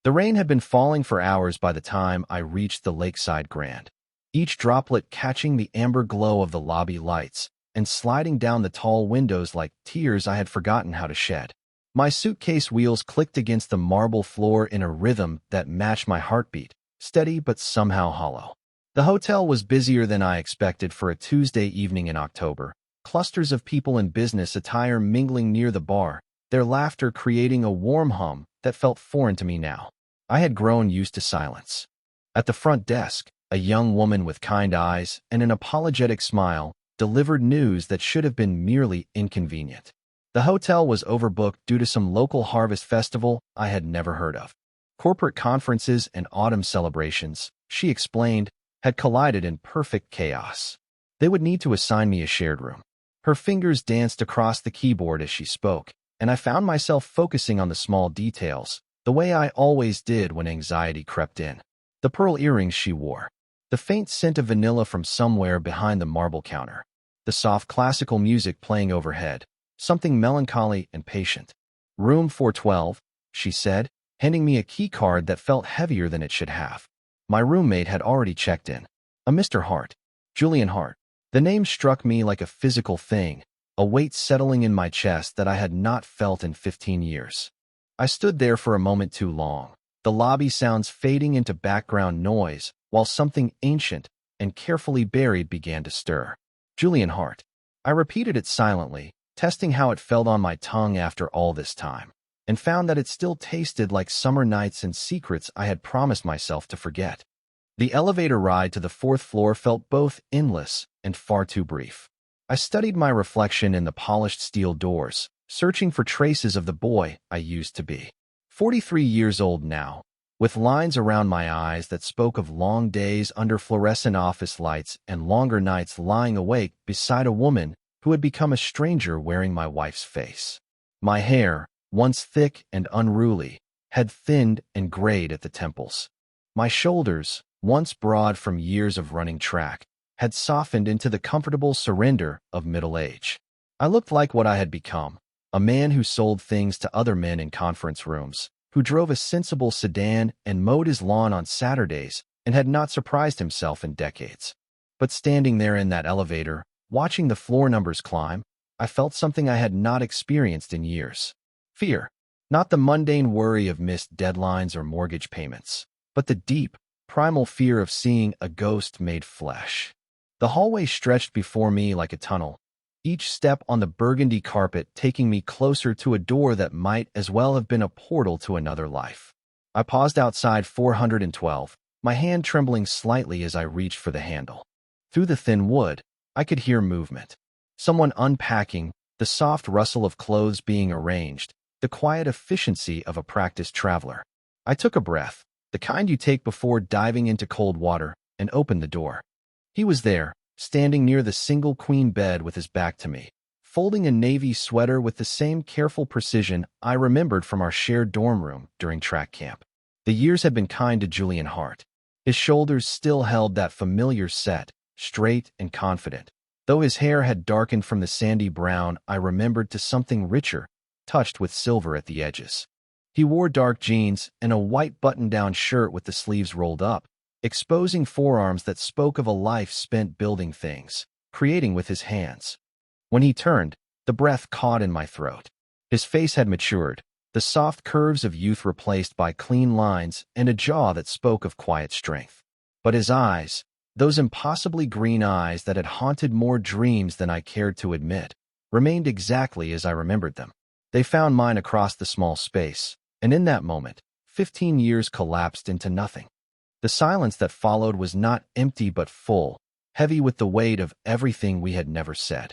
The rain had been falling for hours by the time I reached the lakeside Grand, each droplet catching the amber glow of the lobby lights and sliding down the tall windows like tears I had forgotten how to shed. My suitcase wheels clicked against the marble floor in a rhythm that matched my heartbeat, steady but somehow hollow. The hotel was busier than I expected for a Tuesday evening in October, clusters of people in business attire mingling near the bar, their laughter creating a warm hum that felt foreign to me now. I had grown used to silence. At the front desk, a young woman with kind eyes and an apologetic smile delivered news that should have been merely inconvenient. The hotel was overbooked due to some local harvest festival I had never heard of. Corporate conferences and autumn celebrations, she explained, had collided in perfect chaos. They would need to assign me a shared room. Her fingers danced across the keyboard as she spoke, and I found myself focusing on the small details, the way I always did when anxiety crept in. The pearl earrings she wore, the faint scent of vanilla from somewhere behind the marble counter, the soft classical music playing overhead, something melancholy and patient. "Room 412, she said, handing me a key card that felt heavier than it should have. My roommate had already checked in. A Mr. Hart. Julian Hart. The name struck me like a physical thing, a weight settling in my chest that I had not felt in 15 years. I stood there for a moment too long, the lobby sounds fading into background noise, while something ancient and carefully buried began to stir. Julian Hart. I repeated it silently, testing how it felt on my tongue after all this time, and found that it still tasted like summer nights and secrets I had promised myself to forget. The elevator ride to the fourth floor felt both endless and far too brief. I studied my reflection in the polished steel doors, searching for traces of the boy I used to be. 43 years old now, with lines around my eyes that spoke of long days under fluorescent office lights and longer nights lying awake beside a woman who had become a stranger wearing my wife's face. My hair, once thick and unruly, had thinned and grayed at the temples. My shoulders, once broad from years of running track, had softened into the comfortable surrender of middle age. I looked like what I had become, a man who sold things to other men in conference rooms, who drove a sensible sedan and mowed his lawn on Saturdays and had not surprised himself in decades. But standing there in that elevator, watching the floor numbers climb, I felt something I had not experienced in years. Fear. Not the mundane worry of missed deadlines or mortgage payments, but the deep, primal fear of seeing a ghost made flesh. The hallway stretched before me like a tunnel, each step on the burgundy carpet taking me closer to a door that might as well have been a portal to another life. I paused outside 412, my hand trembling slightly as I reached for the handle. Through the thin wood, I could hear movement. Someone unpacking, the soft rustle of clothes being arranged, the quiet efficiency of a practiced traveler. I took a breath, the kind you take before diving into cold water, and opened the door. He was there, standing near the single queen bed with his back to me, folding a navy sweater with the same careful precision I remembered from our shared dorm room during track camp. The years had been kind to Julian Hart. His shoulders still held that familiar set, straight and confident, though his hair had darkened from the sandy brown I remembered to something richer, touched with silver at the edges. He wore dark jeans and a white button-down shirt with the sleeves rolled up, exposing forearms that spoke of a life spent building things, creating with his hands. When he turned, the breath caught in my throat. His face had matured, the soft curves of youth replaced by clean lines and a jaw that spoke of quiet strength. But his eyes, those impossibly green eyes that had haunted more dreams than I cared to admit, remained exactly as I remembered them. They found mine across the small space, and in that moment, 15 years collapsed into nothing. The silence that followed was not empty but full, heavy with the weight of everything we had never said.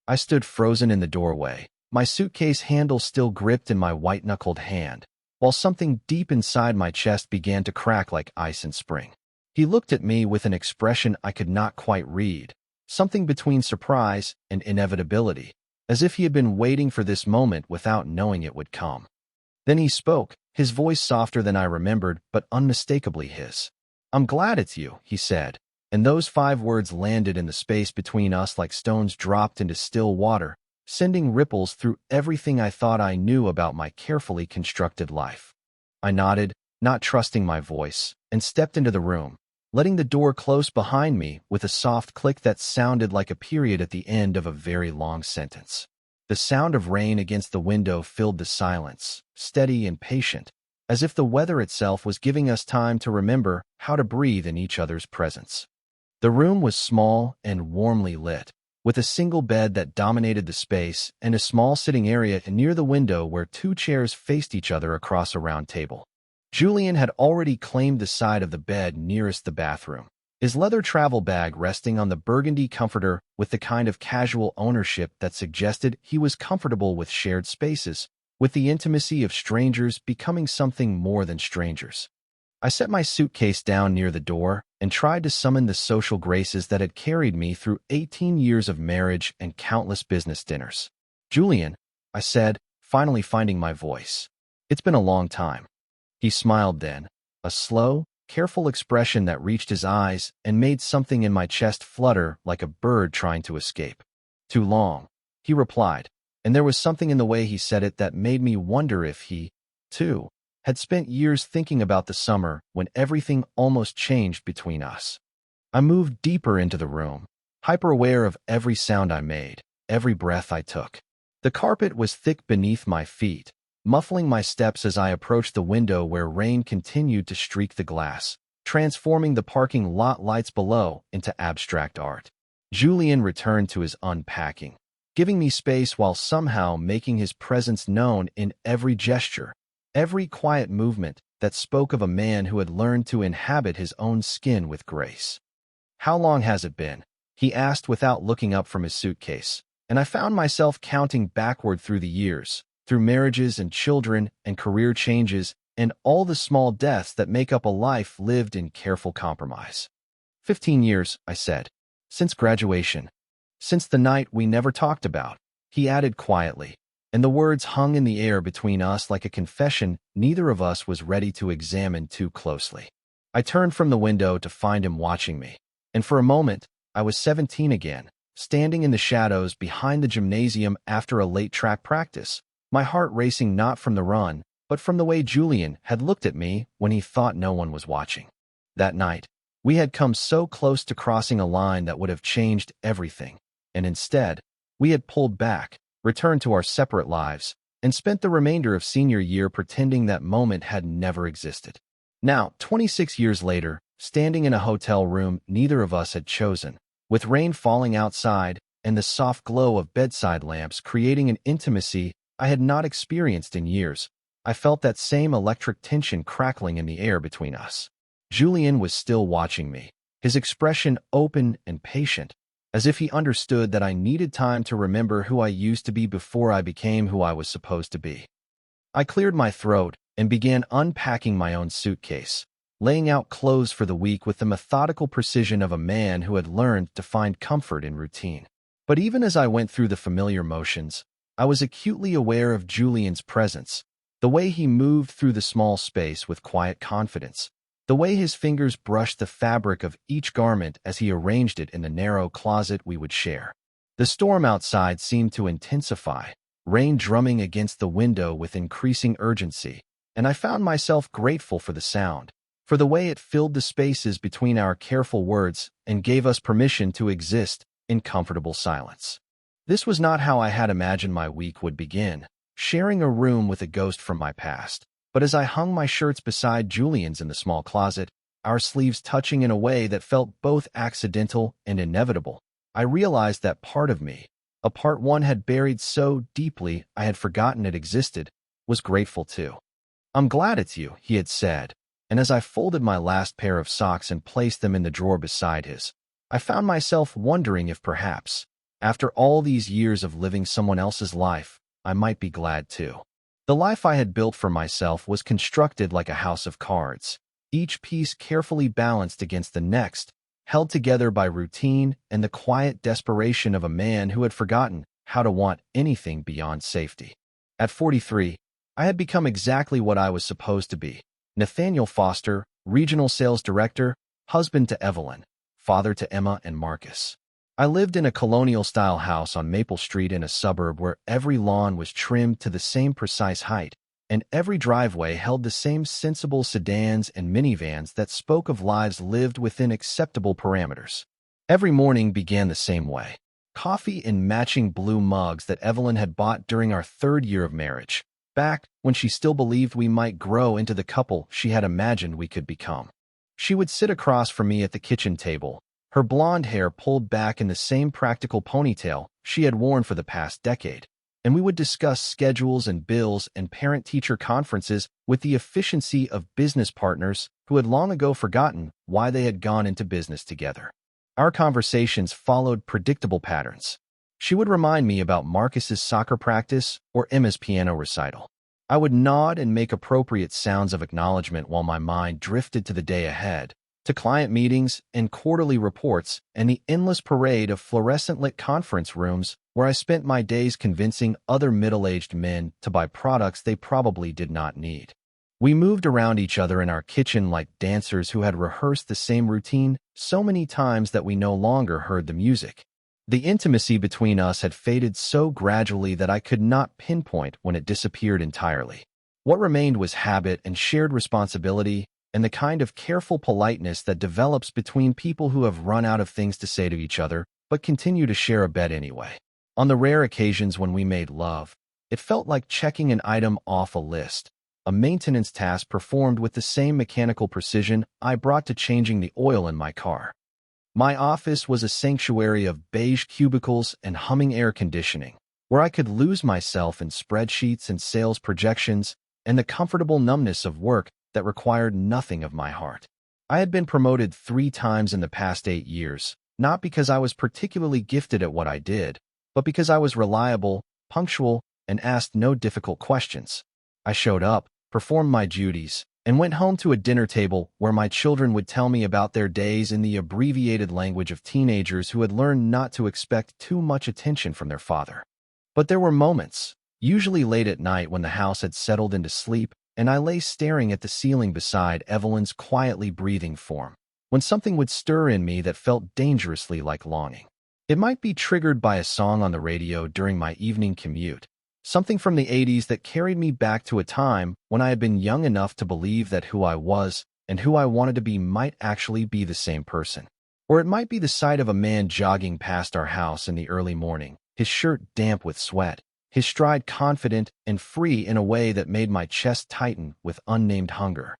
I stood frozen in the doorway, my suitcase handle still gripped in my white-knuckled hand, while something deep inside my chest began to crack like ice in spring. He looked at me with an expression I could not quite read, something between surprise and inevitability, as if he had been waiting for this moment without knowing it would come. Then he spoke, his voice softer than I remembered, but unmistakably his. "I'm glad it's you," he said, and those 5 words landed in the space between us like stones dropped into still water, sending ripples through everything I thought I knew about my carefully constructed life. I nodded, not trusting my voice, and stepped into the room, letting the door close behind me with a soft click that sounded like a period at the end of a very long sentence. The sound of rain against the window filled the silence, steady and patient, as if the weather itself was giving us time to remember how to breathe in each other's presence. The room was small and warmly lit, with a single bed that dominated the space and a small sitting area near the window where two chairs faced each other across a round table. Julian had already claimed the side of the bed nearest the bathroom, his leather travel bag resting on the burgundy comforter with the kind of casual ownership that suggested he was comfortable with shared spaces, with the intimacy of strangers becoming something more than strangers. I set my suitcase down near the door and tried to summon the social graces that had carried me through 18 years of marriage and countless business dinners. "Julian," I said, finally finding my voice. "It's been a long time." He smiled then, a slow, careful expression that reached his eyes and made something in my chest flutter like a bird trying to escape. "Too long," he replied, and there was something in the way he said it that made me wonder if he, too, had spent years thinking about the summer when everything almost changed between us. I moved deeper into the room, hyper-aware of every sound I made, every breath I took. The carpet was thick beneath my feet, muffling my steps as I approached the window where rain continued to streak the glass, transforming the parking lot lights below into abstract art. Julian returned to his unpacking, giving me space while somehow making his presence known in every gesture, every quiet movement that spoke of a man who had learned to inhabit his own skin with grace. "How long has it been?" he asked without looking up from his suitcase, and I found myself counting backward through the years, through marriages and children and career changes and all the small deaths that make up a life lived in careful compromise. 15 years, I said. "Since graduation. Since the night we never talked about," he added quietly, and the words hung in the air between us like a confession neither of us was ready to examine too closely. I turned from the window to find him watching me, and for a moment, I was 17 again, standing in the shadows behind the gymnasium after a late track practice, my heart racing not from the run, but from the way Julian had looked at me when he thought no one was watching. That night, we had come so close to crossing a line that would have changed everything, and instead, we had pulled back, returned to our separate lives, and spent the remainder of senior year pretending that moment had never existed. Now, 26 years later, standing in a hotel room neither of us had chosen, with rain falling outside and the soft glow of bedside lamps creating an intimacy I had not experienced in years, I felt that same electric tension crackling in the air between us. Julian was still watching me, his expression open and patient, as if he understood that I needed time to remember who I used to be before I became who I was supposed to be. I cleared my throat and began unpacking my own suitcase, laying out clothes for the week with the methodical precision of a man who had learned to find comfort in routine. But even as I went through the familiar motions, I was acutely aware of Julian's presence, the way he moved through the small space with quiet confidence, the way his fingers brushed the fabric of each garment as he arranged it in the narrow closet we would share. The storm outside seemed to intensify, rain drumming against the window with increasing urgency, and I found myself grateful for the sound, for the way it filled the spaces between our careful words and gave us permission to exist in comfortable silence. This was not how I had imagined my week would begin, sharing a room with a ghost from my past. But as I hung my shirts beside Julian's in the small closet, our sleeves touching in a way that felt both accidental and inevitable, I realized that part of me, a part one had buried so deeply I had forgotten it existed, was grateful too. "I'm glad it's you," he had said, and as I folded my last pair of socks and placed them in the drawer beside his, I found myself wondering if perhaps, after all these years of living someone else's life, I might be glad too. The life I had built for myself was constructed like a house of cards, each piece carefully balanced against the next, held together by routine and the quiet desperation of a man who had forgotten how to want anything beyond safety. At 43, I had become exactly what I was supposed to be: Nathaniel Foster, regional sales director, husband to Evelyn, father to Emma and Marcus. I lived in a colonial-style house on Maple Street in a suburb where every lawn was trimmed to the same precise height, and every driveway held the same sensible sedans and minivans that spoke of lives lived within acceptable parameters. Every morning began the same way. Coffee in matching blue mugs that Evelyn had bought during our 3rd year of marriage, back when she still believed we might grow into the couple she had imagined we could become. She would sit across from me at the kitchen table, her blonde hair pulled back in the same practical ponytail she had worn for the past decade, and we would discuss schedules and bills and parent-teacher conferences with the efficiency of business partners who had long ago forgotten why they had gone into business together. Our conversations followed predictable patterns. She would remind me about Marcus's soccer practice or Emma's piano recital. I would nod and make appropriate sounds of acknowledgement while my mind drifted to the day ahead, to client meetings and quarterly reports and the endless parade of fluorescent-lit conference rooms where I spent my days convincing other middle-aged men to buy products they probably did not need. We moved around each other in our kitchen like dancers who had rehearsed the same routine so many times that we no longer heard the music. The intimacy between us had faded so gradually that I could not pinpoint when it disappeared entirely. What remained was habit and shared responsibility and the kind of careful politeness that develops between people who have run out of things to say to each other but continue to share a bed anyway. On the rare occasions when we made love, it felt like checking an item off a list, a maintenance task performed with the same mechanical precision I brought to changing the oil in my car. My office was a sanctuary of beige cubicles and humming air conditioning, where I could lose myself in spreadsheets and sales projections and the comfortable numbness of work that required nothing of my heart. I had been promoted 3 times in the past 8 years, not because I was particularly gifted at what I did, but because I was reliable, punctual, and asked no difficult questions. I showed up, performed my duties, and went home to a dinner table where my children would tell me about their days in the abbreviated language of teenagers who had learned not to expect too much attention from their father. But there were moments, usually late at night when the house had settled into sleep and I lay staring at the ceiling beside Evelyn's quietly breathing form, when something would stir in me that felt dangerously like longing. It might be triggered by a song on the radio during my evening commute, something from the 80s that carried me back to a time when I had been young enough to believe that who I was and who I wanted to be might actually be the same person. Or it might be the sight of a man jogging past our house in the early morning, his shirt damp with sweat, his stride confident and free in a way that made my chest tighten with unnamed hunger.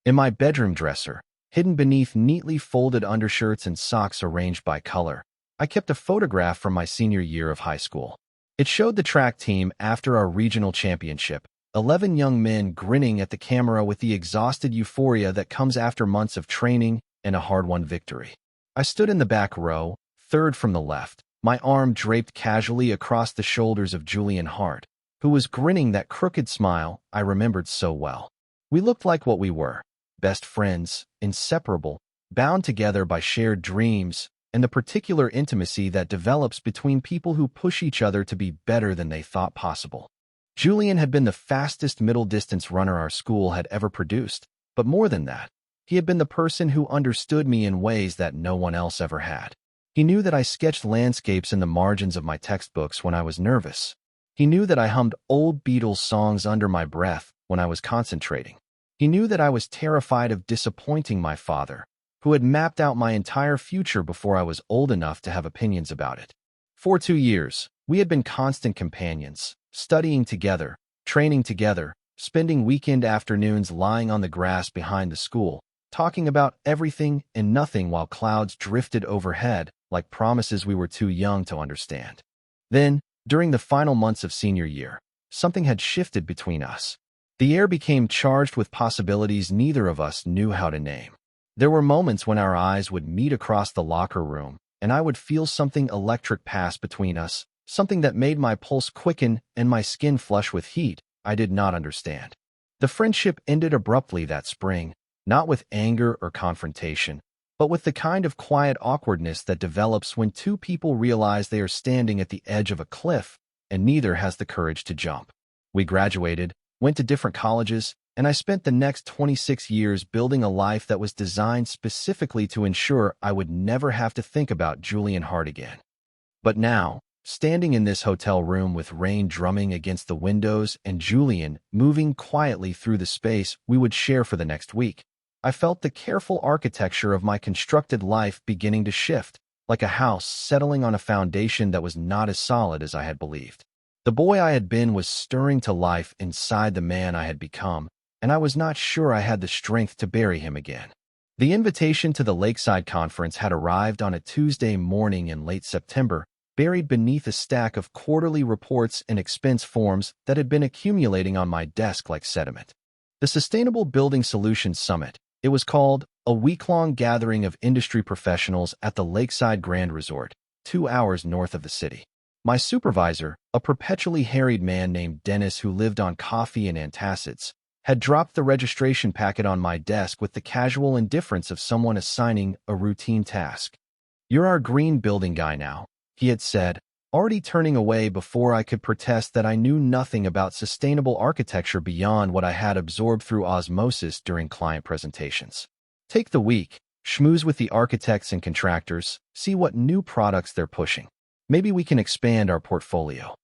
In my bedroom dresser, hidden beneath neatly folded undershirts and socks arranged by color, I kept a photograph from my senior year of high school. It showed the track team after our regional championship, 11 young men grinning at the camera with the exhausted euphoria that comes after months of training and a hard-won victory. I stood in the back row, third from the left, my arm draped casually across the shoulders of Julian Hart, who was grinning that crooked smile I remembered so well. We looked like what we were, best friends, inseparable, bound together by shared dreams, and the particular intimacy that develops between people who push each other to be better than they thought possible. Julian had been the fastest middle-distance runner our school had ever produced, but more than that, he had been the person who understood me in ways that no one else ever had. He knew that I sketched landscapes in the margins of my textbooks when I was nervous. He knew that I hummed old Beatles songs under my breath when I was concentrating. He knew that I was terrified of disappointing my father, who had mapped out my entire future before I was old enough to have opinions about it. For 2 years, we had been constant companions, studying together, training together, spending weekend afternoons lying on the grass behind the school, talking about everything and nothing while clouds drifted overhead like promises we were too young to understand. Then, during the final months of senior year, something had shifted between us. The air became charged with possibilities neither of us knew how to name. There were moments when our eyes would meet across the locker room, and I would feel something electric pass between us, something that made my pulse quicken and my skin flush with heat I did not understand. The friendship ended abruptly that spring, not with anger or confrontation, but with the kind of quiet awkwardness that develops when two people realize they are standing at the edge of a cliff and neither has the courage to jump. We graduated, went to different colleges, and I spent the next 26 years building a life that was designed specifically to ensure I would never have to think about Julian Hart again. But now, Standing in this hotel room with rain drumming against the windows and Julian moving quietly through the space we would share for the next week, I felt the careful architecture of my constructed life beginning to shift, like a house settling on a foundation that was not as solid as I had believed. The boy I had been was stirring to life inside the man I had become, and I was not sure I had the strength to bury him again. The invitation to the Lakeside Conference had arrived on a Tuesday morning in late September, buried beneath a stack of quarterly reports and expense forms that had been accumulating on my desk like sediment. The Sustainable Building Solutions Summit, it was called, a week-long gathering of industry professionals at the Lakeside Grand Resort, 2 hours north of the city. My supervisor, a perpetually harried man named Dennis who lived on coffee and antacids, had dropped the registration packet on my desk with the casual indifference of someone assigning a routine task. "You're our green building guy now," he had said, already turning away before I could protest that I knew nothing about sustainable architecture beyond what I had absorbed through osmosis during client presentations. "Take the week, schmooze with the architects and contractors, see what new products they're pushing. Maybe we can expand our portfolio."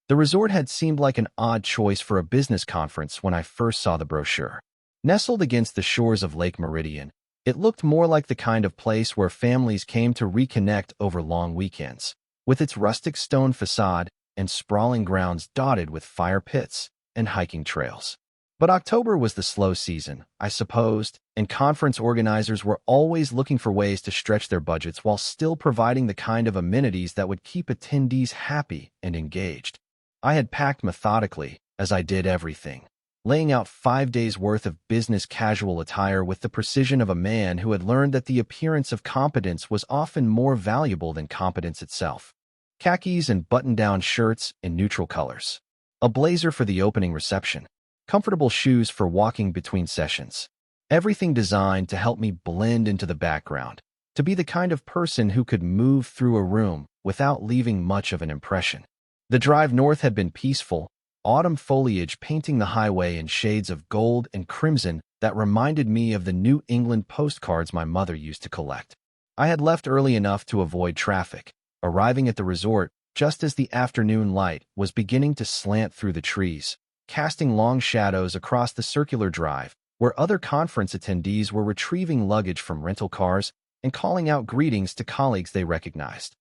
The resort had seemed like an odd choice for a business conference when I first saw the brochure. Nestled against the shores of Lake Meridian, it looked more like the kind of place where families came to reconnect over long weekends, with its rustic stone facade and sprawling grounds dotted with fire pits and hiking trails. But October was the slow season, I supposed, and conference organizers were always looking for ways to stretch their budgets while still providing the kind of amenities that would keep attendees happy and engaged. I had packed methodically, as I did everything, laying out 5 days' worth of business casual attire with the precision of a man who had learned that the appearance of competence was often more valuable than competence itself. Khakis and button-down shirts in neutral colors. A blazer for the opening reception. Comfortable shoes for walking between sessions. Everything designed to help me blend into the background, to be the kind of person who could move through a room without leaving much of an impression. The drive north had been peaceful, autumn foliage painting the highway in shades of gold and crimson that reminded me of the New England postcards my mother used to collect. I had left early enough to avoid traffic, arriving at the resort just as the afternoon light was beginning to slant through the trees, casting long shadows across the circular drive, where other conference attendees were retrieving luggage from rental cars and calling out greetings to colleagues they recognized.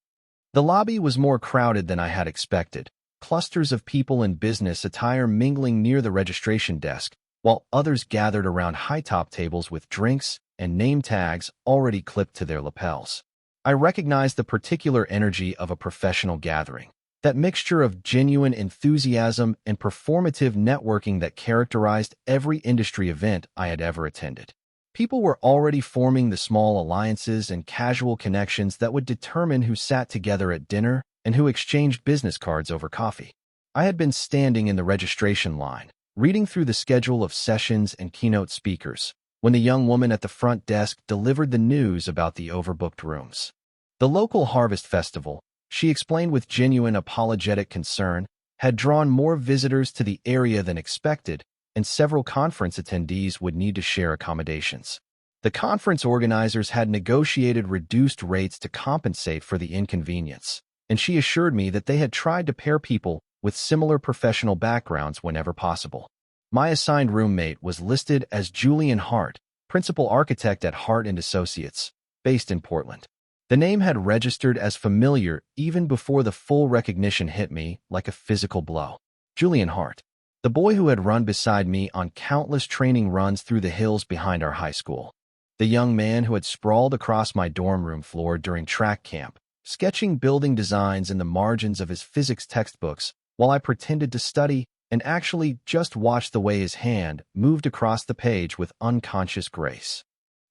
The lobby was more crowded than I had expected, clusters of people in business attire mingling near the registration desk, while others gathered around high-top tables with drinks and name tags already clipped to their lapels. I recognized the particular energy of a professional gathering, that mixture of genuine enthusiasm and performative networking that characterized every industry event I had ever attended. People were already forming the small alliances and casual connections that would determine who sat together at dinner and who exchanged business cards over coffee. I had been standing in the registration line, reading through the schedule of sessions and keynote speakers, when the young woman at the front desk delivered the news about the overbooked rooms. The local harvest festival, she explained with genuine apologetic concern, had drawn more visitors to the area than expected, and several conference attendees would need to share accommodations. The conference organizers had negotiated reduced rates to compensate for the inconvenience, and she assured me that they had tried to pair people with similar professional backgrounds whenever possible. My assigned roommate was listed as Julian Hart, principal architect at Hart & Associates, based in Portland. The name had registered as familiar even before the full recognition hit me like a physical blow. Julian Hart, the boy who had run beside me on countless training runs through the hills behind our high school. The young man who had sprawled across my dorm room floor during track camp, sketching building designs in the margins of his physics textbooks while I pretended to study and actually just watched the way his hand moved across the page with unconscious grace.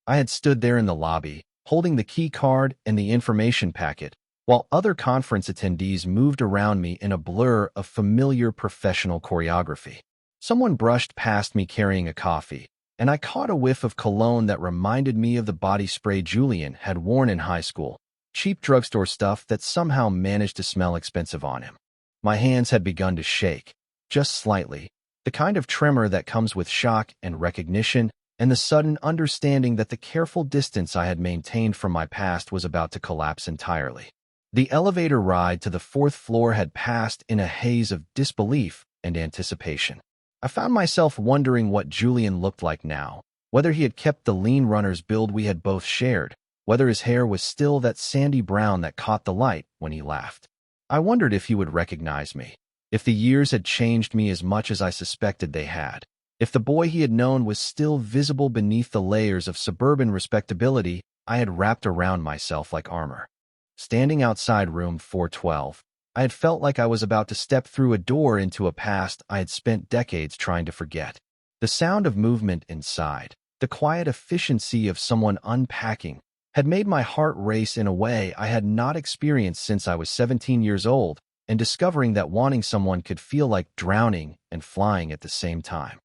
I had stood there in the lobby, holding the key card and the information packet, while other conference attendees moved around me in a blur of familiar professional choreography. Someone brushed past me carrying a coffee, and I caught a whiff of cologne that reminded me of the body spray Julian had worn in high school, cheap drugstore stuff that somehow managed to smell expensive on him. My hands had begun to shake, just slightly, the kind of tremor that comes with shock and recognition, and the sudden understanding that the careful distance I had maintained from my past was about to collapse entirely. The elevator ride to the fourth floor had passed in a haze of disbelief and anticipation. I found myself wondering what Julian looked like now, whether he had kept the lean runner's build we had both shared, whether his hair was still that sandy brown that caught the light when he laughed. I wondered if he would recognize me, if the years had changed me as much as I suspected they had, if the boy he had known was still visible beneath the layers of suburban respectability I had wrapped around myself like armor. Standing outside room 412, I had felt like I was about to step through a door into a past I had spent decades trying to forget. The sound of movement inside, the quiet efficiency of someone unpacking, had made my heart race in a way I had not experienced since I was 17 years old, and discovering that wanting someone could feel like drowning and flying at the same time.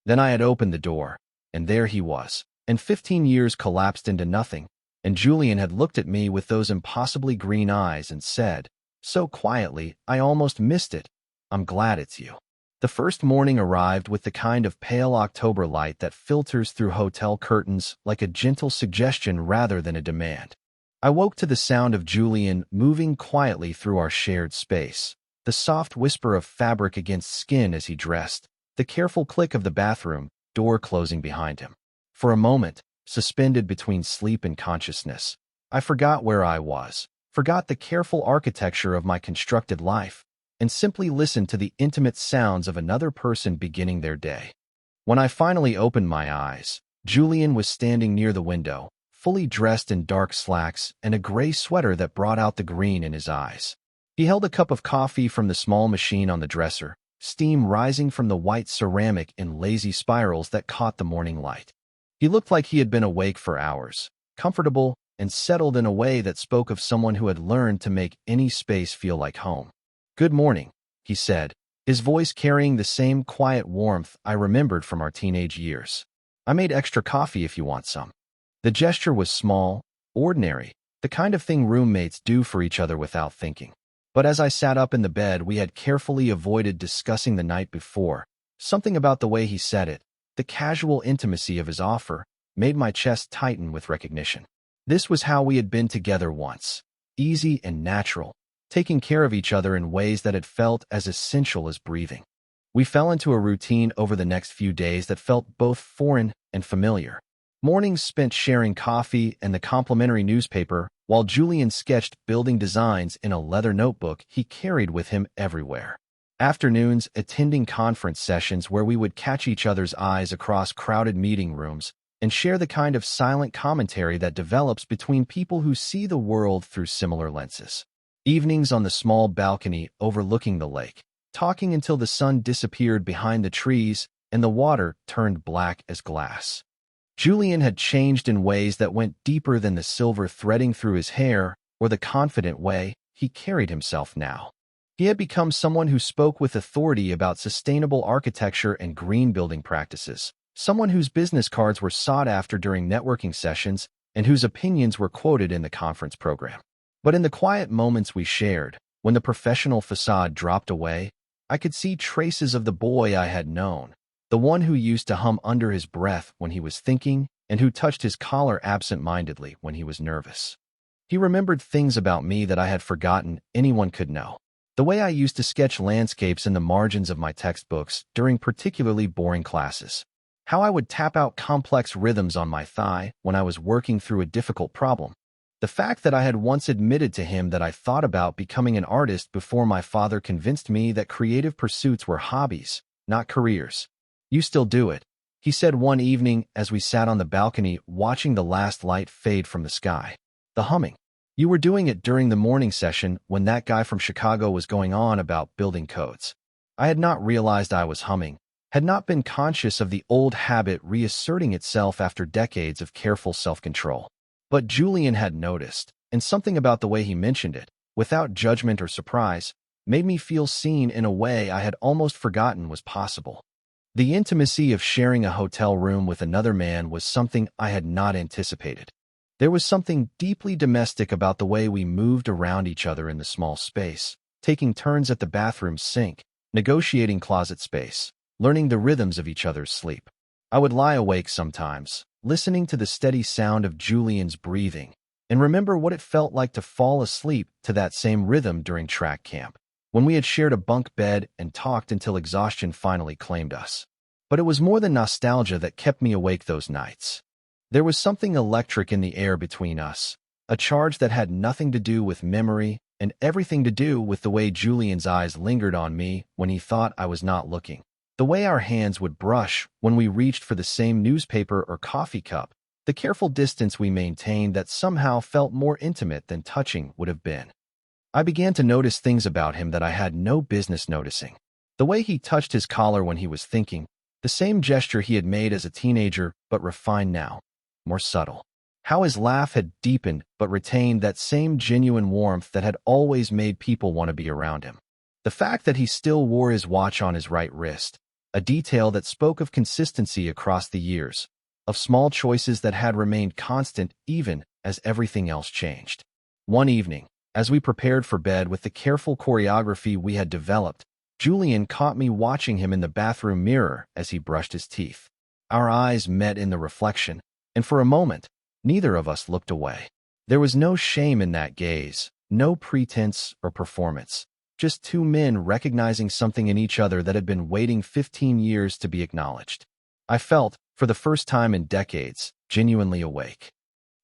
Then I had opened the door, and there he was, and 15 years collapsed into nothing, and Julian had looked at me with those impossibly green eyes and said, so quietly I almost missed it, "I'm glad it's you." The first morning arrived with the kind of pale October light that filters through hotel curtains like a gentle suggestion rather than a demand. I woke to the sound of Julian moving quietly through our shared space, the soft whisper of fabric against skin as he dressed, the careful click of the bathroom door closing behind him. For a moment, suspended between sleep and consciousness, I forgot where I was, forgot the careful architecture of my constructed life, and simply listened to the intimate sounds of another person beginning their day. When I finally opened my eyes, Julian was standing near the window, fully dressed in dark slacks and a gray sweater that brought out the green in his eyes. He held a cup of coffee from the small machine on the dresser, steam rising from the white ceramic in lazy spirals that caught the morning light. He looked like he had been awake for hours, comfortable and settled in a way that spoke of someone who had learned to make any space feel like home. "Good morning," he said, his voice carrying the same quiet warmth I remembered from our teenage years. "I made extra coffee if you want some." The gesture was small, ordinary, the kind of thing roommates do for each other without thinking. But as I sat up in the bed we had carefully avoided discussing the night before, something about the way he said it, the casual intimacy of his offer, made my chest tighten with recognition. This was how we had been together once, easy and natural, taking care of each other in ways that had felt as essential as breathing. We fell into a routine over the next few days that felt both foreign and familiar. Mornings spent sharing coffee and the complimentary newspaper, while Julian sketched building designs in a leather notebook he carried with him everywhere. Afternoons attending conference sessions where we would catch each other's eyes across crowded meeting rooms and share the kind of silent commentary that develops between people who see the world through similar lenses. Evenings on the small balcony overlooking the lake, talking until the sun disappeared behind the trees and the water turned black as glass. Julian had changed in ways that went deeper than the silver threading through his hair or the confident way he carried himself now. He had become someone who spoke with authority about sustainable architecture and green building practices, someone whose business cards were sought after during networking sessions and whose opinions were quoted in the conference program. But in the quiet moments we shared, when the professional facade dropped away, I could see traces of the boy I had known, the one who used to hum under his breath when he was thinking and who touched his collar absent-mindedly when he was nervous. He remembered things about me that I had forgotten anyone could know. The way I used to sketch landscapes in the margins of my textbooks during particularly boring classes. How I would tap out complex rhythms on my thigh when I was working through a difficult problem. The fact that I had once admitted to him that I thought about becoming an artist before my father convinced me that creative pursuits were hobbies, not careers. "You still do it," he said one evening as we sat on the balcony watching the last light fade from the sky. "The humming. You were doing it during the morning session when that guy from Chicago was going on about building codes." I had not realized I was humming, had not been conscious of the old habit reasserting itself after decades of careful self-control. But Julian had noticed, and something about the way he mentioned it, without judgment or surprise, made me feel seen in a way I had almost forgotten was possible. The intimacy of sharing a hotel room with another man was something I had not anticipated. There was something deeply domestic about the way we moved around each other in the small space, taking turns at the bathroom sink, negotiating closet space, learning the rhythms of each other's sleep. I would lie awake sometimes, listening to the steady sound of Julian's breathing, and remember what it felt like to fall asleep to that same rhythm during track camp, when we had shared a bunk bed and talked until exhaustion finally claimed us. But it was more than nostalgia that kept me awake those nights. There was something electric in the air between us, a charge that had nothing to do with memory and everything to do with the way Julian's eyes lingered on me when he thought I was not looking, the way our hands would brush when we reached for the same newspaper or coffee cup, the careful distance we maintained that somehow felt more intimate than touching would have been. I began to notice things about him that I had no business noticing. The way he touched his collar when he was thinking, the same gesture he had made as a teenager but refined now, more subtle. How his laugh had deepened but retained that same genuine warmth that had always made people want to be around him. The fact that he still wore his watch on his right wrist, a detail that spoke of consistency across the years, of small choices that had remained constant even as everything else changed. One evening, as we prepared for bed with the careful choreography we had developed, Julian caught me watching him in the bathroom mirror as he brushed his teeth. Our eyes met in the reflection, and for a moment, neither of us looked away. There was no shame in that gaze, no pretense or performance, just two men recognizing something in each other that had been waiting 15 years to be acknowledged. I felt, for the first time in decades, genuinely awake.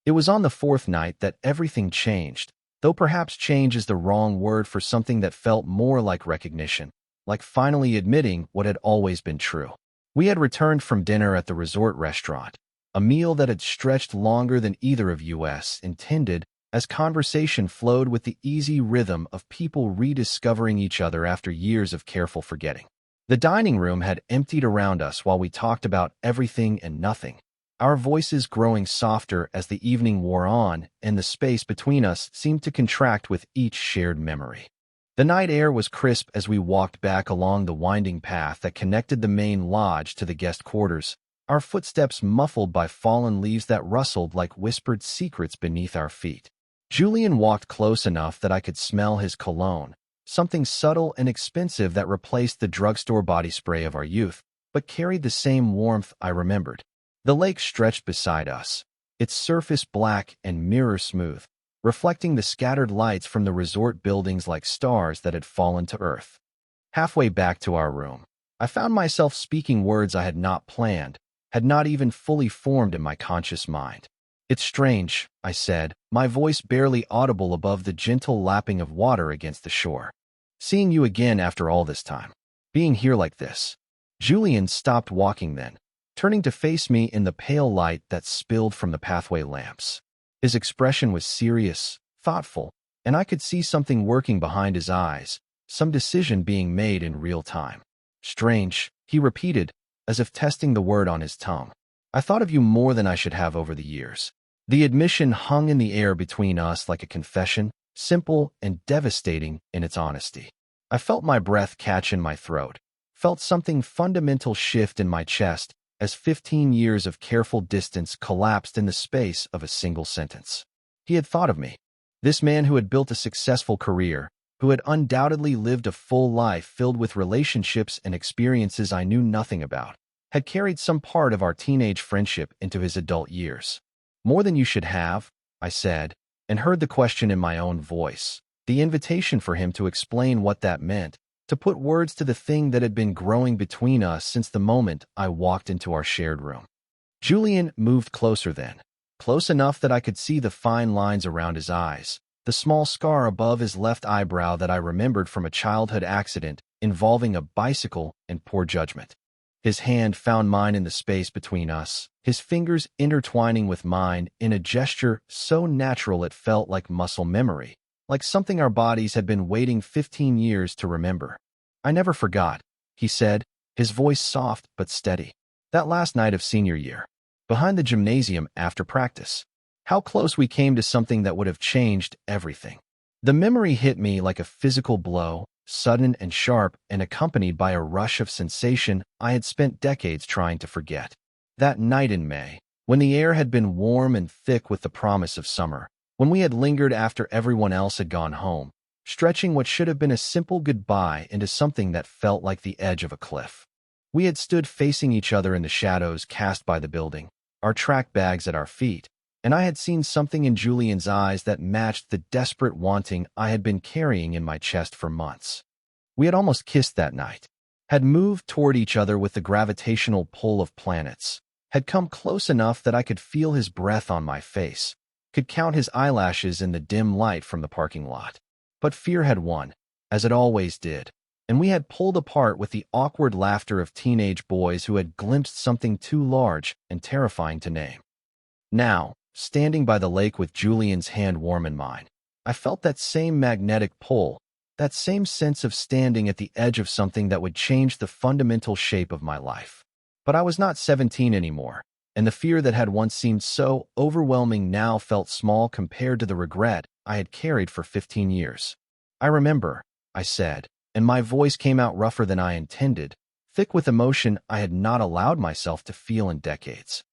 It was on the fourth night that everything changed, though perhaps change is the wrong word for something that felt more like recognition, like finally admitting what had always been true. We had returned from dinner at the resort restaurant, a meal that had stretched longer than either of us intended, as conversation flowed with the easy rhythm of people rediscovering each other after years of careful forgetting. The dining room had emptied around us while we talked about everything and nothing, our voices growing softer as the evening wore on, and the space between us seemed to contract with each shared memory. The night air was crisp as we walked back along the winding path that connected the main lodge to the guest quarters, our footsteps muffled by fallen leaves that rustled like whispered secrets beneath our feet. Julian walked close enough that I could smell his cologne, something subtle and expensive that replaced the drugstore body spray of our youth, but carried the same warmth I remembered. The lake stretched beside us, its surface black and mirror-smooth, reflecting the scattered lights from the resort buildings like stars that had fallen to earth. Halfway back to our room, I found myself speaking words I had not planned, had not even fully formed in my conscious mind. "It's strange," I said, my voice barely audible above the gentle lapping of water against the shore. "Seeing you again after all this time. Being here like this." Julian stopped walking then, turning to face me in the pale light that spilled from the pathway lamps. His expression was serious, thoughtful, and I could see something working behind his eyes, some decision being made in real time. "Strange," he repeated, as if testing the word on his tongue. "I thought of you more than I should have over the years." The admission hung in the air between us like a confession, simple and devastating in its honesty. I felt my breath catch in my throat, felt something fundamental shift in my chest as 15 years of careful distance collapsed in the space of a single sentence. He had thought of me. This man who had built a successful career, who had undoubtedly lived a full life filled with relationships and experiences I knew nothing about, had carried some part of our teenage friendship into his adult years. "More than you should have," I said, and heard the question in my own voice, the invitation for him to explain what that meant, to put words to the thing that had been growing between us since the moment I walked into our shared room. Julian moved closer then, close enough that I could see the fine lines around his eyes, the small scar above his left eyebrow that I remembered from a childhood accident involving a bicycle and poor judgment. His hand found mine in the space between us, his fingers intertwining with mine in a gesture so natural it felt like muscle memory, like something our bodies had been waiting 15 years to remember. "I never forgot," he said, his voice soft but steady. "That last night of senior year, behind the gymnasium after practice. How close we came to something that would have changed everything." The memory hit me like a physical blow, sudden and sharp and accompanied by a rush of sensation I had spent decades trying to forget. That night in May, when the air had been warm and thick with the promise of summer, when we had lingered after everyone else had gone home, stretching what should have been a simple goodbye into something that felt like the edge of a cliff. We had stood facing each other in the shadows cast by the building, our track bags at our feet, and I had seen something in Julian's eyes that matched the desperate wanting I had been carrying in my chest for months. We had almost kissed that night, had moved toward each other with the gravitational pull of planets, had come close enough that I could feel his breath on my face, could count his eyelashes in the dim light from the parking lot. But fear had won, as it always did, and we had pulled apart with the awkward laughter of teenage boys who had glimpsed something too large and terrifying to name. Now, standing by the lake with Julian's hand warm in mine, I felt that same magnetic pull, that same sense of standing at the edge of something that would change the fundamental shape of my life. But I was not 17 anymore, and the fear that had once seemed so overwhelming now felt small compared to the regret I had carried for 15 years. "I remember," I said, and my voice came out rougher than I intended, thick with emotion I had not allowed myself to feel in decades.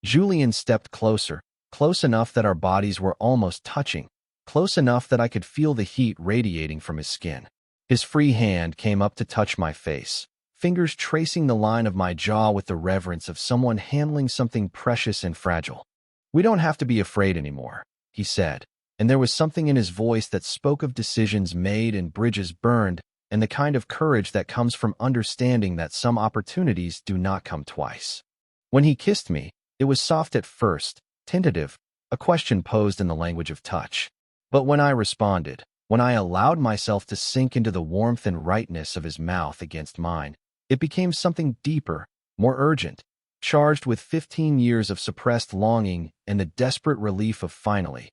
Julian stepped closer, close enough that our bodies were almost touching, close enough that I could feel the heat radiating from his skin. His free hand came up to touch my face, fingers tracing the line of my jaw with the reverence of someone handling something precious and fragile. "We don't have to be afraid anymore," he said, and there was something in his voice that spoke of decisions made and bridges burned, and the kind of courage that comes from understanding that some opportunities do not come twice. When he kissed me, it was soft at first, tentative, a question posed in the language of touch. But when I responded, when I allowed myself to sink into the warmth and rightness of his mouth against mine, it became something deeper, more urgent, charged with 15 years of suppressed longing and the desperate relief of finally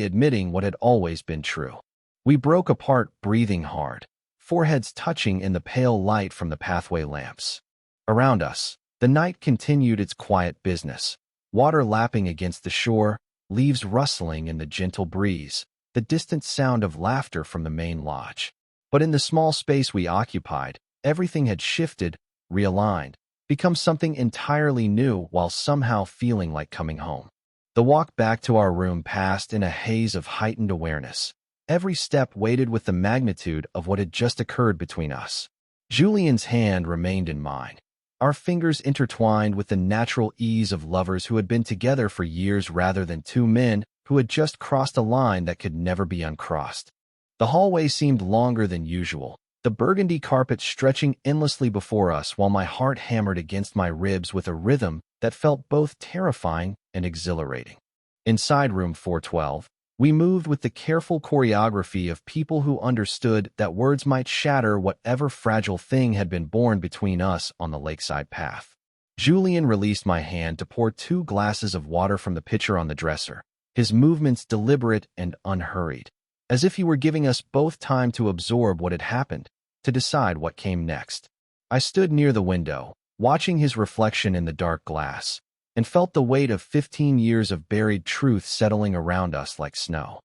admitting what had always been true. We broke apart breathing hard, foreheads touching in the pale light from the pathway lamps. Around us, the night continued its quiet business, water lapping against the shore, leaves rustling in the gentle breeze, the distant sound of laughter from the main lodge. But in the small space we occupied, everything had shifted, realigned, become something entirely new while somehow feeling like coming home. The walk back to our room passed in a haze of heightened awareness. Every step weighted with the magnitude of what had just occurred between us. Julian's hand remained in mine, our fingers intertwined with the natural ease of lovers who had been together for years rather than two men who had just crossed a line that could never be uncrossed. The hallway seemed longer than usual, the burgundy carpet stretching endlessly before us while my heart hammered against my ribs with a rhythm that felt both terrifying and exhilarating. Inside room 412, we moved with the careful choreography of people who understood that words might shatter whatever fragile thing had been born between us on the lakeside path. Julian released my hand to pour 2 glasses of water from the pitcher on the dresser, his movements deliberate and unhurried, as if he were giving us both time to absorb what had happened, to decide what came next. I stood near the window, watching his reflection in the dark glass, and felt the weight of 15 years of buried truth settling around us like snow.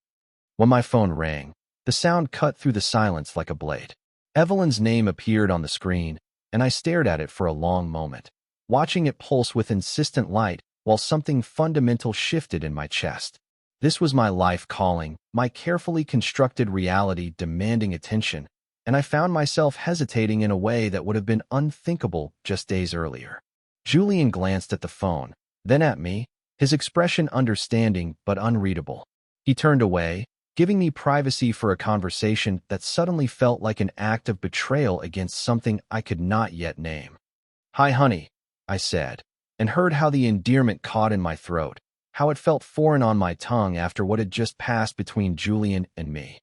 When my phone rang, the sound cut through the silence like a blade. Evelyn's name appeared on the screen, and I stared at it for a long moment, watching it pulse with insistent light while something fundamental shifted in my chest. This was my life calling, my carefully constructed reality demanding attention, and I found myself hesitating in a way that would have been unthinkable just days earlier. Julian glanced at the phone, then at me, his expression understanding but unreadable. He turned away, giving me privacy for a conversation that suddenly felt like an act of betrayal against something I could not yet name. "Hi, honey," I said, and heard how the endearment caught in my throat, how it felt foreign on my tongue after what had just passed between Julian and me.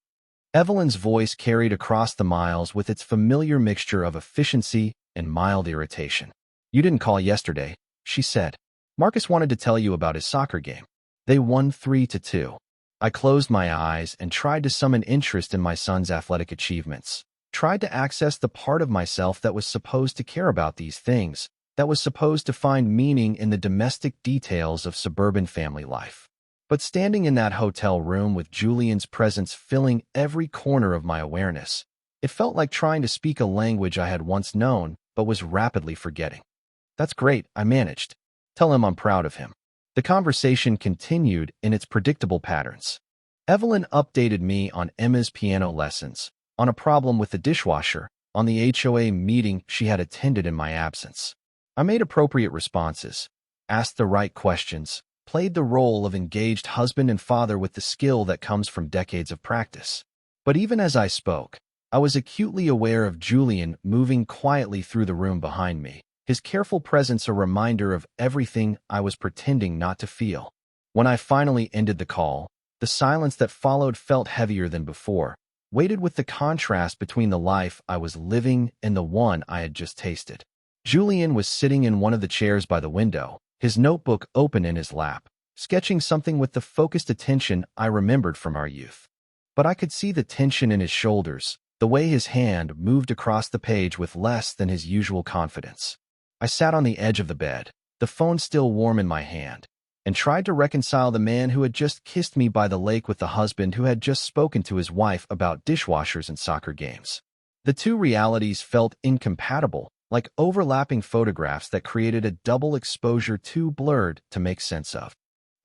Evelyn's voice carried across the miles with its familiar mixture of efficiency and mild irritation. "You didn't call yesterday," she said. "Marcus wanted to tell you about his soccer game. They won 3-2. I closed my eyes and tried to summon interest in my son's athletic achievements, tried to access the part of myself that was supposed to care about these things, that was supposed to find meaning in the domestic details of suburban family life. But standing in that hotel room with Julian's presence filling every corner of my awareness, it felt like trying to speak a language I had once known but was rapidly forgetting. "That's great," I managed. "Tell him I'm proud of him." The conversation continued in its predictable patterns. Evelyn updated me on Emma's piano lessons, on a problem with the dishwasher, on the HOA meeting she had attended in my absence. I made appropriate responses, asked the right questions, played the role of engaged husband and father with the skill that comes from decades of practice. But even as I spoke, I was acutely aware of Julian moving quietly through the room behind me, his careful presence a reminder of everything I was pretending not to feel. When I finally ended the call, the silence that followed felt heavier than before, weighted with the contrast between the life I was living and the one I had just tasted. Julian was sitting in one of the chairs by the window, his notebook open in his lap, sketching something with the focused attention I remembered from our youth. But I could see the tension in his shoulders, the way his hand moved across the page with less than his usual confidence. I sat on the edge of the bed, the phone still warm in my hand, and tried to reconcile the man who had just kissed me by the lake with the husband who had just spoken to his wife about dishwashers and soccer games. The two realities felt incompatible, like overlapping photographs that created a double exposure too blurred to make sense of.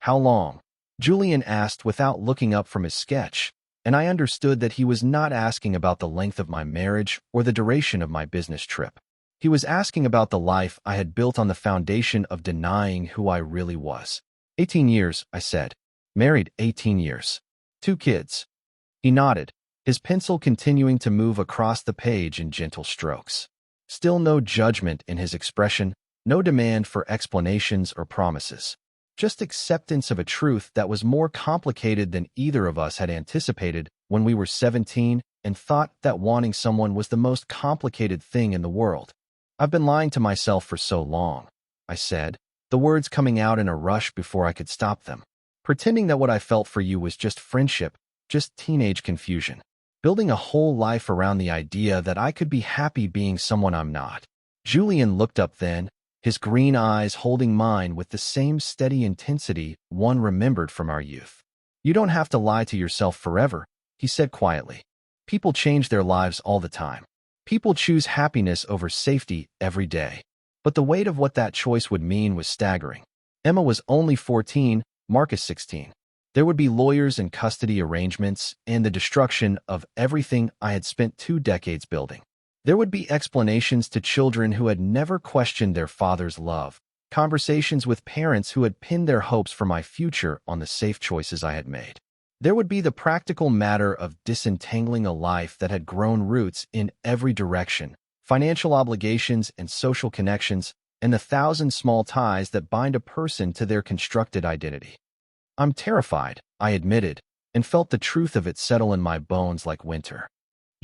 "How long?" Julian asked without looking up from his sketch, and I understood that he was not asking about the length of my marriage or the duration of my business trip. He was asking about the life I had built on the foundation of denying who I really was. 18 years, I said. Married 18 years. 2 kids. He nodded, his pencil continuing to move across the page in gentle strokes. Still no judgment in his expression, no demand for explanations or promises. Just acceptance of a truth that was more complicated than either of us had anticipated when we were 17 and thought that wanting someone was the most complicated thing in the world. "I've been lying to myself for so long," I said, the words coming out in a rush before I could stop them. "Pretending that what I felt for you was just friendship, just teenage confusion. Building a whole life around the idea that I could be happy being someone I'm not." Julian looked up then, his green eyes holding mine with the same steady intensity one remembered from our youth. "You don't have to lie to yourself forever," he said quietly. "People change their lives all the time. People choose happiness over safety every day." But the weight of what that choice would mean was staggering. Emma was only 14, Marcus 16. There would be lawyers and custody arrangements and the destruction of everything I had spent 2 decades building. There would be explanations to children who had never questioned their father's love, conversations with parents who had pinned their hopes for my future on the safe choices I had made. There would be the practical matter of disentangling a life that had grown roots in every direction, financial obligations and social connections, and the 1,000 small ties that bind a person to their constructed identity. "I'm terrified," I admitted, and felt the truth of it settle in my bones like winter.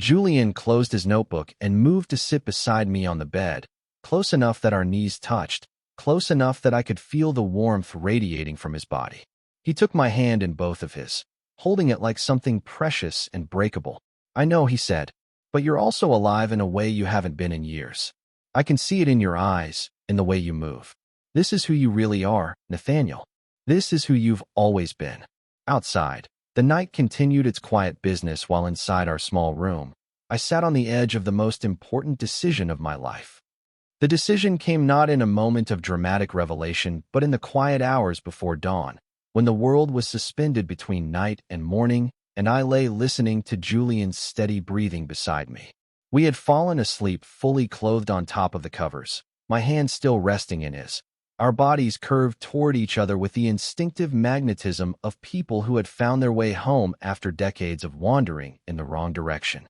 Julian closed his notebook and moved to sit beside me on the bed, close enough that our knees touched, close enough that I could feel the warmth radiating from his body. He took my hand in both of his, holding it like something precious and breakable. "I know," he said, "but you're also alive in a way you haven't been in years. I can see it in your eyes, in the way you move. This is who you really are, Nathaniel. This is who you've always been." Outside, the night continued its quiet business while inside our small room, I sat on the edge of the most important decision of my life. The decision came not in a moment of dramatic revelation, but in the quiet hours before dawn, when the world was suspended between night and morning, and I lay listening to Julian's steady breathing beside me. We had fallen asleep fully clothed on top of the covers, my hand still resting in his. Our bodies curved toward each other with the instinctive magnetism of people who had found their way home after decades of wandering in the wrong direction.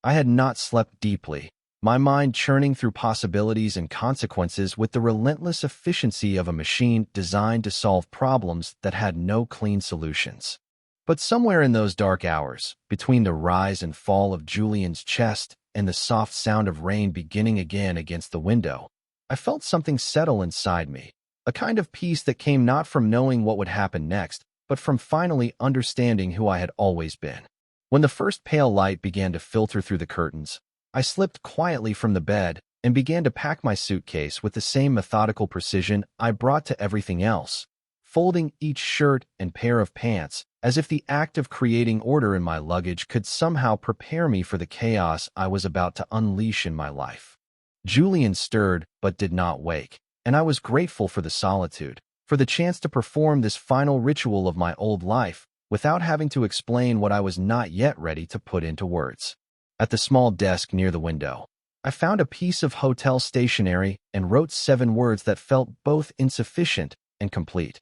I had not slept deeply, my mind churning through possibilities and consequences with the relentless efficiency of a machine designed to solve problems that had no clean solutions. But somewhere in those dark hours, between the rise and fall of Julian's chest and the soft sound of rain beginning again against the window, I felt something settle inside me, a kind of peace that came not from knowing what would happen next, but from finally understanding who I had always been. When the first pale light began to filter through the curtains, I slipped quietly from the bed and began to pack my suitcase with the same methodical precision I brought to everything else, folding each shirt and pair of pants as if the act of creating order in my luggage could somehow prepare me for the chaos I was about to unleash in my life. Julian stirred but did not wake, and I was grateful for the solitude, for the chance to perform this final ritual of my old life without having to explain what I was not yet ready to put into words. At the small desk near the window, I found a piece of hotel stationery and wrote 7 words that felt both insufficient and complete.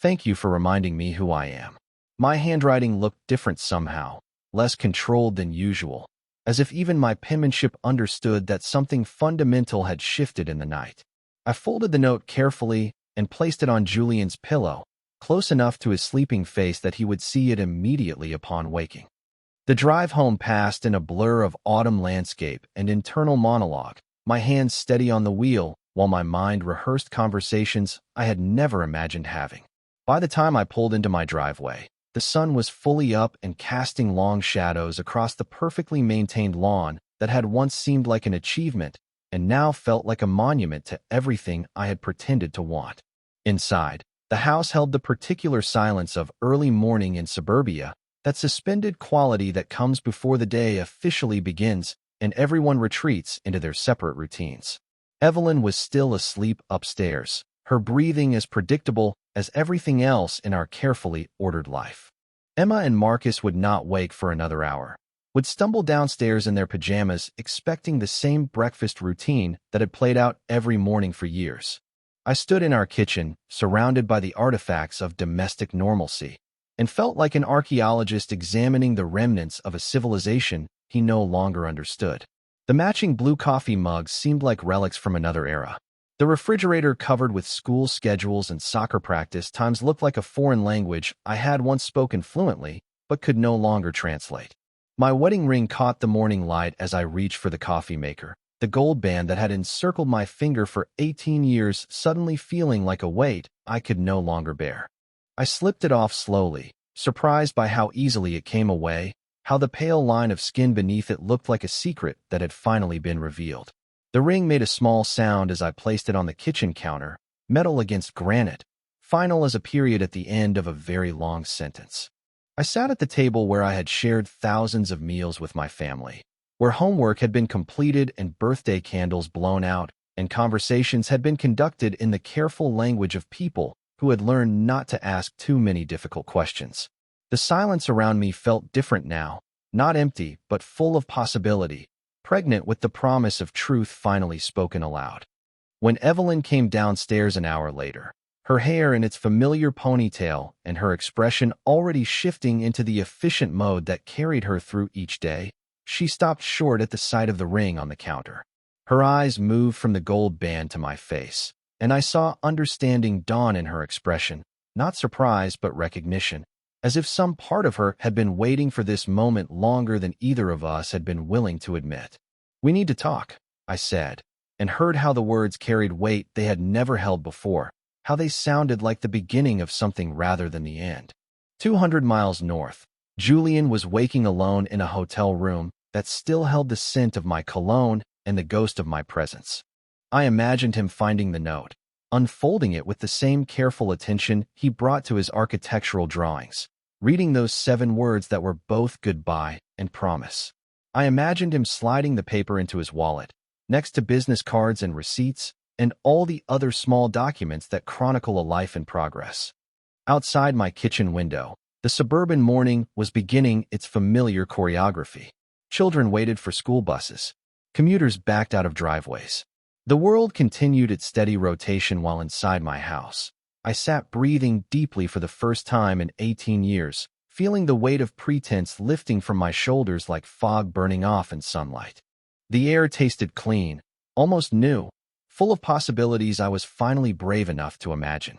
Thank you for reminding me who I am. My handwriting looked different somehow, less controlled than usual, as if even my penmanship understood that something fundamental had shifted in the night. I folded the note carefully and placed it on Julian's pillow, close enough to his sleeping face that he would see it immediately upon waking. The drive home passed in a blur of autumn landscape and internal monologue, my hands steady on the wheel while my mind rehearsed conversations I had never imagined having. By the time I pulled into my driveway, the sun was fully up and casting long shadows across the perfectly maintained lawn that had once seemed like an achievement and now felt like a monument to everything I had pretended to want. Inside, the house held the particular silence of early morning in suburbia, that suspended quality that comes before the day officially begins and everyone retreats into their separate routines. Evelyn was still asleep upstairs, her breathing as predictable as everything else in our carefully ordered life. Emma and Marcus would not wake for another hour, would stumble downstairs in their pajamas expecting the same breakfast routine that had played out every morning for years. I stood in our kitchen, surrounded by the artifacts of domestic normalcy, and felt like an archaeologist examining the remnants of a civilization he no longer understood. The matching blue coffee mugs seemed like relics from another era. The refrigerator covered with school schedules and soccer practice times looked like a foreign language I had once spoken fluently, but could no longer translate. My wedding ring caught the morning light as I reached for the coffee maker, the gold band that had encircled my finger for 18 years suddenly feeling like a weight I could no longer bear. I slipped it off slowly, surprised by how easily it came away, how the pale line of skin beneath it looked like a secret that had finally been revealed. The ring made a small sound as I placed it on the kitchen counter, metal against granite, final as a period at the end of a very long sentence. I sat at the table where I had shared thousands of meals with my family, where homework had been completed and birthday candles blown out, and conversations had been conducted in the careful language of people who had learned not to ask too many difficult questions. The silence around me felt different now, not empty, but full of possibility, pregnant with the promise of truth finally spoken aloud. When Evelyn came downstairs an hour later, her hair in its familiar ponytail and her expression already shifting into the efficient mode that carried her through each day, she stopped short at the sight of the ring on the counter. Her eyes moved from the gold band to my face, and I saw understanding dawn in her expression, not surprise but recognition, as if some part of her had been waiting for this moment longer than either of us had been willing to admit. "We need to talk," I said, and heard how the words carried weight they had never held before, how they sounded like the beginning of something rather than the end. 200 miles north, Julian was waking alone in a hotel room that still held the scent of my cologne and the ghost of my presence. I imagined him finding the note, unfolding it with the same careful attention he brought to his architectural drawings, reading those 7 words that were both goodbye and promise. I imagined him sliding the paper into his wallet, next to business cards and receipts, and all the other small documents that chronicle a life in progress. Outside my kitchen window, the suburban morning was beginning its familiar choreography. Children waited for school buses. Commuters backed out of driveways. The world continued its steady rotation while inside my house. I sat breathing deeply for the first time in 18 years, feeling the weight of pretense lifting from my shoulders like fog burning off in sunlight. The air tasted clean, almost new, full of possibilities I was finally brave enough to imagine.